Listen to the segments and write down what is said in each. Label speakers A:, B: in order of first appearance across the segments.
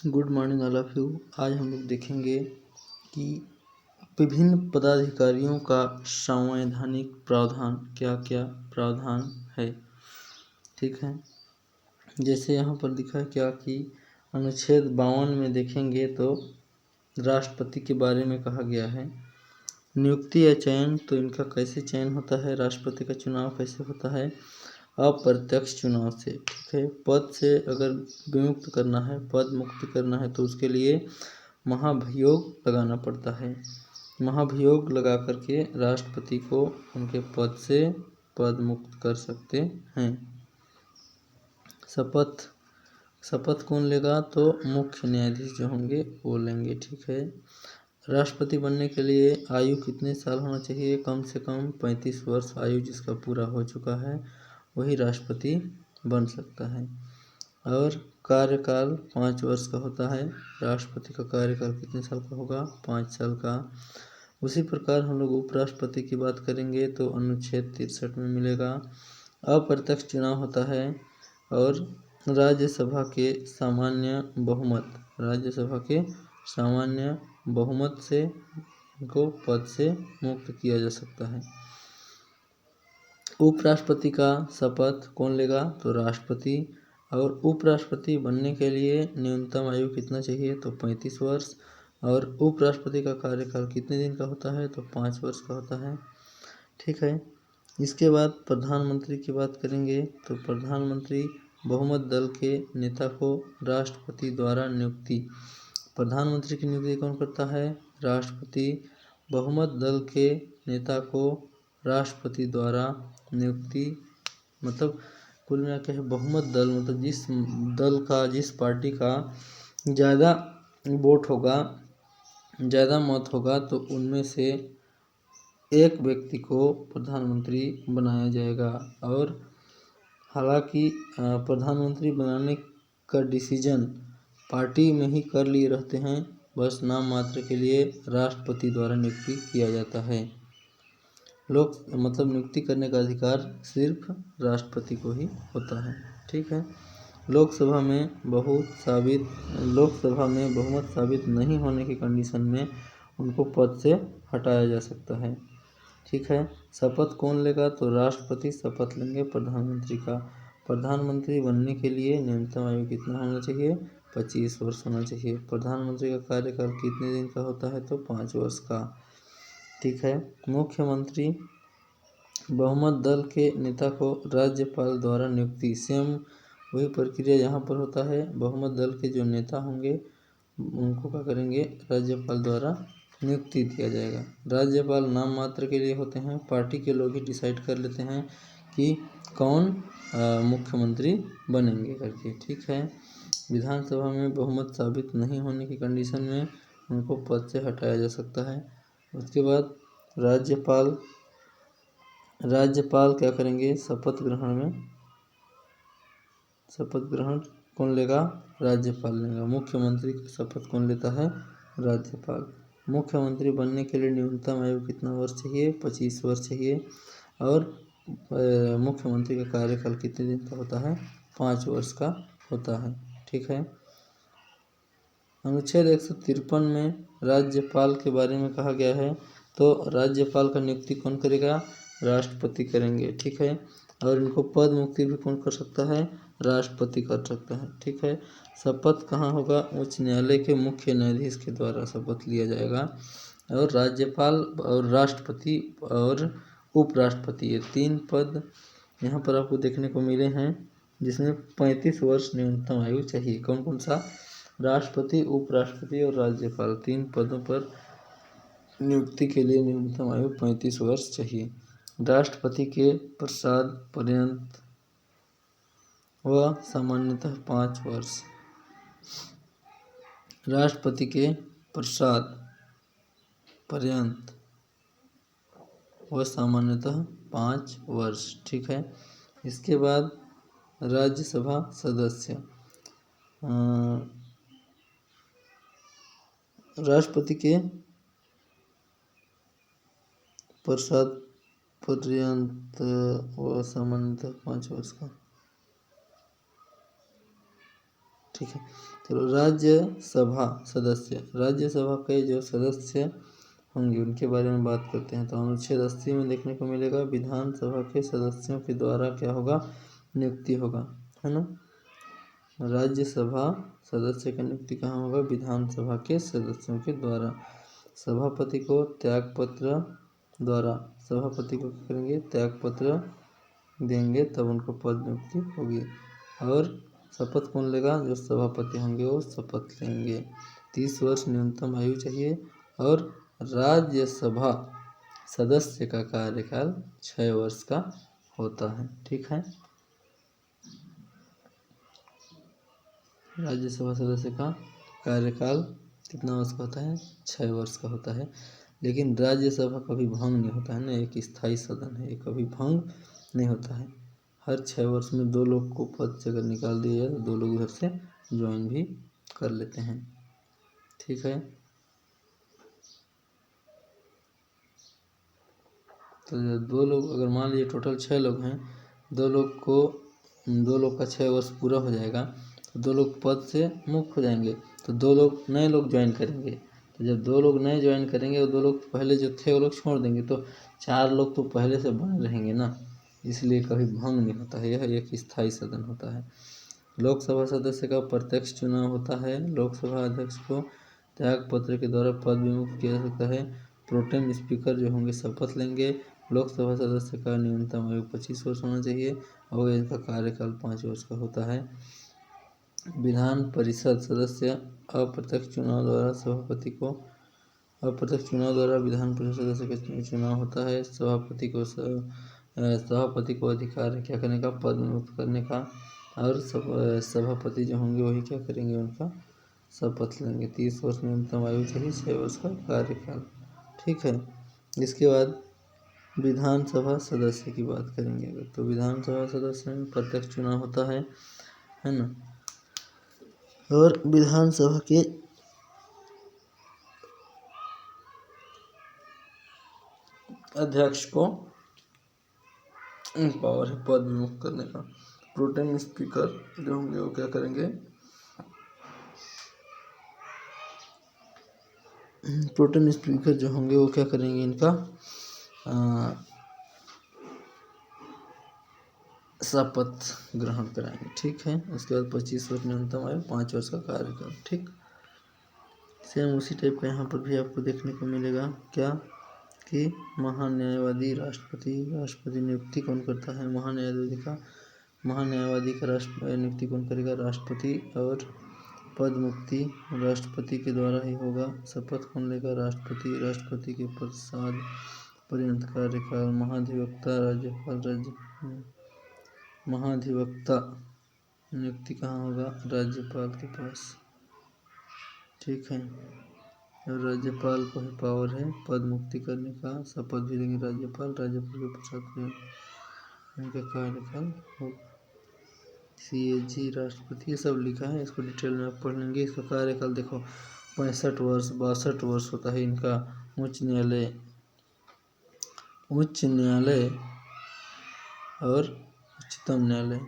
A: Good morning all of you. आज हम लोग देखेंगे कि विभिन्न पदाधिकारियों का संवैधानिक प्रावधान क्या क्या प्रावधान है। ठीक है, जैसे यहाँ पर दिखा क्या कि अनुच्छेद 52 में देखेंगे तो राष्ट्रपति के बारे में कहा गया है। नियुक्ति या चयन, तो इनका कैसे चयन होता है, राष्ट्रपति का चुनाव कैसे होता है, अप्रत्यक्ष चुनाव से। ठीक है, पद से अगर विमुक्त करना है, पद मुक्त करना है तो उसके लिए महाभियोग लगाना पड़ता है। महाभियोग लगा करके राष्ट्रपति को उनके पद से पद मुक्त कर सकते हैं। शपथ कौन लेगा, तो मुख्य न्यायाधीश जो होंगे वो लेंगे। ठीक है, राष्ट्रपति बनने के लिए आयु कितने साल होना चाहिए, कम से कम 35 वर्ष आयु जिसका पूरा हो चुका है वही राष्ट्रपति बन सकता है। और कार्यकाल 5 वर्ष का होता है। राष्ट्रपति का कार्यकाल कितने साल का होगा, 5 साल का। उसी प्रकार हम लोग उपराष्ट्रपति की बात करेंगे तो अनुच्छेद 63 में मिलेगा। अप्रत्यक्ष चुनाव होता है और राज्यसभा के सामान्य बहुमत से उनको पद से मुक्त किया जा सकता है। उपराष्ट्रपति का शपथ कौन लेगा, तो राष्ट्रपति। और उपराष्ट्रपति बनने के लिए न्यूनतम आयु कितना चाहिए, तो 35 वर्ष। और उपराष्ट्रपति का कार्यकाल कितने दिन का होता है, तो 5 वर्ष का होता है। ठीक है, इसके बाद प्रधानमंत्री की बात करेंगे तो प्रधानमंत्री बहुमत दल के नेता को राष्ट्रपति द्वारा नियुक्ति। प्रधानमंत्री की नियुक्ति कौन करता है, राष्ट्रपति। बहुमत दल के नेता को राष्ट्रपति द्वारा नियुक्ति, मतलब कुल मिला के बहुमत दल, मतलब जिस दल का, जिस पार्टी का ज़्यादा वोट होगा, ज़्यादा मत होगा तो उनमें से एक व्यक्ति को प्रधानमंत्री बनाया जाएगा। और हालांकि प्रधानमंत्री बनाने का डिसीजन पार्टी में ही कर लिए रहते हैं, बस नाम मात्र के लिए राष्ट्रपति द्वारा नियुक्ति किया जाता है। नियुक्ति करने का अधिकार सिर्फ राष्ट्रपति को ही होता है। ठीक है, लोकसभा में बहुमत साबित नहीं होने की कंडीशन में उनको पद से हटाया जा सकता है। ठीक है, शपथ कौन लेगा, तो राष्ट्रपति शपथ लेंगे प्रधानमंत्री का। प्रधानमंत्री बनने के लिए न्यूनतम आयु कितना होना चाहिए, 25 वर्ष होना चाहिए। प्रधानमंत्री का कार्यकाल कितने दिन का होता है, तो 5 वर्ष का। ठीक है, मुख्यमंत्री बहुमत दल के नेता को राज्यपाल द्वारा नियुक्ति। सेम वही प्रक्रिया यहाँ पर होता है। बहुमत दल के जो नेता होंगे उनको क्या करेंगे, राज्यपाल द्वारा नियुक्ति दिया जाएगा। राज्यपाल नाम मात्र के लिए होते हैं, पार्टी के लोग ही डिसाइड कर लेते हैं कि कौन मुख्यमंत्री बनेंगे करके। ठीक है, विधानसभा में बहुमत साबित नहीं होने की कंडीशन में उनको पद से हटाया जा सकता है। उसके बाद राज्यपाल क्या करेंगे, शपथ ग्रहण कौन लेगा, राज्यपाल लेगा। मुख्यमंत्री की शपथ कौन लेता है, राज्यपाल। मुख्यमंत्री बनने के लिए न्यूनतम आयु कितना वर्ष चाहिए, 25 वर्ष चाहिए। और मुख्यमंत्री का कार्यकाल कितने दिन का होता है, 5 वर्ष का होता है। ठीक है, अनुच्छेद 153 में राज्यपाल के बारे में कहा गया है, तो राज्यपाल का नियुक्ति कौन करेगा, राष्ट्रपति करेंगे। ठीक है, और इनको पद मुक्ति भी कौन कर सकता है, राष्ट्रपति कर सकता है। ठीक है, शपथ कहाँ होगा, उच्च न्यायालय के मुख्य न्यायाधीश के द्वारा शपथ लिया जाएगा। और राज्यपाल और राष्ट्रपति और उपराष्ट्रपति, ये 3 पद यहाँ पर आपको देखने को मिले हैं, जिसमें 35 वर्ष न्यूनतम आयु चाहिए। कौन कौन सा, राष्ट्रपति, उपराष्ट्रपति और राज्यपाल, 3 पदों पर नियुक्ति के लिए न्यूनतम आयु 35 वर्ष चाहिए। राष्ट्रपति के प्रसाद पर्यंत व सामान्यतः 5 वर्ष। राष्ट्रपति के प्रसाद पर्यंत व सामान्यतः 5 वर्ष। ठीक है, इसके बाद राज्यसभा सदस्य, राष्ट्रपति के प्रसाद पर्यंत व सामान्यतः 5 वर्ष का। ठीक है, चलो, राज्यसभा सदस्य, राज्यसभा के जो सदस्य होंगे उनके बारे में बात करते हैं। तो अनुच्छेद 80 में देखने को मिलेगा विधानसभा के सदस्यों के द्वारा क्या होगा, नियुक्ति होगा, है ना। राज्यसभा सदस्य की नियुक्ति कहाँ होगा, विधानसभा के सदस्यों के द्वारा। सभापति को त्यागपत्र द्वारा, सभापति को क्या करेंगे, त्यागपत्र देंगे तब उनको पद नियुक्ति होगी। और शपथ कौन लेगा, जो सभापति होंगे वो शपथ लेंगे। 30 वर्ष न्यूनतम आयु चाहिए। और राज्यसभा सदस्य का कार्यकाल 6 वर्ष का होता है। ठीक है, राज्यसभा सदस्य का कार्यकाल कितना वर्ष का होता है, 6 वर्ष का होता है। लेकिन राज्यसभा कभी भंग नहीं होता है ना, एक स्थायी सदन है, ये कभी भंग नहीं होता है। हर 6 वर्ष में 2 लोग को पद से अगर निकाल दिया जाए तो 2 लोग उधर से ज्वाइन भी कर लेते हैं। ठीक है, तो 2 लोग, अगर मान लीजिए टोटल 6 लोग हैं, 2 लोग का 6 वर्ष पूरा हो जाएगा तो 2 लोग पद से मुक्त हो जाएंगे, तो 2 लोग नए लोग ज्वाइन करेंगे। तो जब 2 लोग नए ज्वाइन करेंगे और 2 लोग पहले जो थे वो लोग छोड़ देंगे, तो 4 लोग तो पहले से बने रहेंगे ना, इसलिए कभी भंग नहीं होता है, यह एक स्थायी सदन होता है। लोकसभा सदस्य का प्रत्यक्ष चुनाव होता है। लोकसभा अध्यक्ष को त्याग पत्र के द्वारा पद विमुक्त किया जा सकता है। प्रोटेम स्पीकर जो होंगे शपथ लेंगे। लोकसभा सदस्य का न्यूनतम आयु 25 वर्ष होना चाहिए और इनका कार्यकाल 5 वर्ष का होता है। विधान परिषद सदस्य अप्रत्यक्ष चुनाव द्वारा सभापति को, अप्रत्यक्ष चुनाव द्वारा विधान परिषद सदस्य का चुनाव होता है। सभापति को अधिकार है क्या करने का, पद विमुक्त करने का। और सभापति जो होंगे वही क्या करेंगे, उनका शपथ लेंगे। 30 वर्ष न्यूनतम आयु चाहिए, 6 वर्ष का कार्यकाल। ठीक है, इसके बाद विधानसभा सदस्य की बात करेंगे। तो विधानसभा सदस्य में प्रत्यक्ष चुनाव होता है ना। और विधानसभा के अध्यक्ष को पावर है पद विमुक्त करने का। प्रोटेम स्पीकर जो होंगे वो क्या करेंगे, प्रोटेम स्पीकर जो होंगे वो क्या करेंगे, इनका शपथ ग्रहण कराएंगे। ठीक है, उसके बाद 25 वर्ष न्यूनतम आयु, 5 वर्ष का कार्यकाल। ठीक, सेम उसी टाइप का यहाँ पर भी आपको देखने को मिलेगा क्या, कि महान्यायवादी राष्ट्रपति नियुक्ति कौन करता है, महान्यायवादी का नियुक्ति कौन करेगा, राष्ट्रपति। और पद मुक्ति राष्ट्रपति के द्वारा ही होगा। शपथ कौन लेगा, राष्ट्रपति के प्रसाद पर्यंत कार्यकाल। महाधिवक्ता महाधिवक्ता नियुक्ति कहाँ होगा, राज्यपाल के पास। ठीक है, और राज्यपाल को ही पावर है पद मुक्ति करने का। शपथ भी देंगे राज्यपाल के प्रसाद इनका कार्यकाल हो। CAG राष्ट्रपति, ये सब लिखा है, इसको डिटेल में आप पढ़ लेंगे। इसका कार्यकाल देखो 65 वर्ष 62 वर्ष होता है इनका। उच्च न्यायालय और उच्चतम न्यायालय,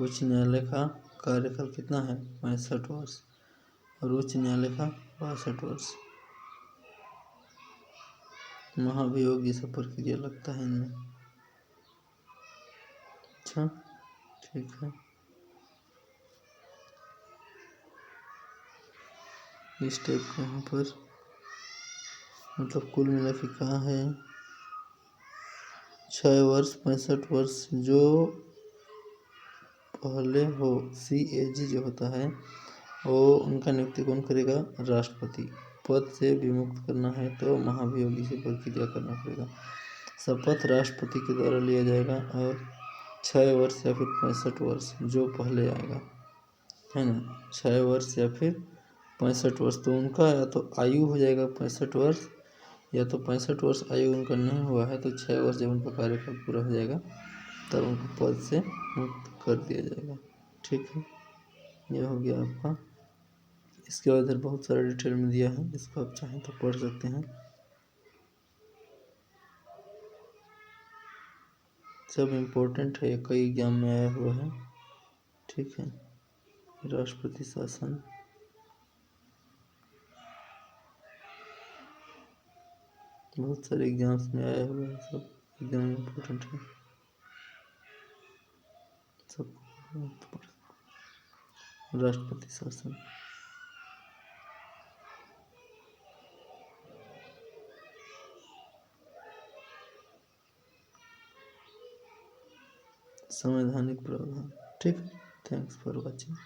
A: उच्च न्यायालय का कार्यकाल कितना है, 65 वर्ष, और उच्च न्यायालय का 62 वर्ष। महाभियोग जैसा प्रक्रिया लगता है इनमें। अच्छा, ठीक है, इस टाइप का यहाँ पर मतलब कुल मिला के कहा है 6 वर्ष 65 वर्ष जो पहले हो। CAG जो होता है वो उनका नियुक्ति कौन करेगा, राष्ट्रपति। पद से विमुक्त करना है तो महाभियोगी से प्रक्रिया करना पड़ेगा। शपथ राष्ट्रपति के द्वारा लिया जाएगा। और 6 वर्ष या फिर 65 वर्ष जो पहले आएगा, है ना, 6 वर्ष या फिर 65 वर्ष। तो उनका या तो आयु हो जाएगा 65 वर्ष, या तो 65 वर्ष आयु उनका नहीं हुआ है तो 6 वर्ष जब उनका कार्यकाल पूरा हो जाएगा तब उनको पद से मुक्त कर दिया जाएगा। ठीक है, यह हो गया आपका। इसके बाद इधर बहुत सारा डिटेल में दिया है, इसको आप चाहें तो पढ़ सकते हैं, सब इम्पोर्टेंट है, कई एग्जाम में आया हुआ है। ठीक है। राष्ट्रपति शासन। बहुत सारे एग्जाम्स में आया हुआ है, सब एकदम इम्पोर्टेंट है, सब राष्ट्रपति शासन। संवैधानिक प्रावधान। ठीक है, थैंक्स फॉर वॉचिंग।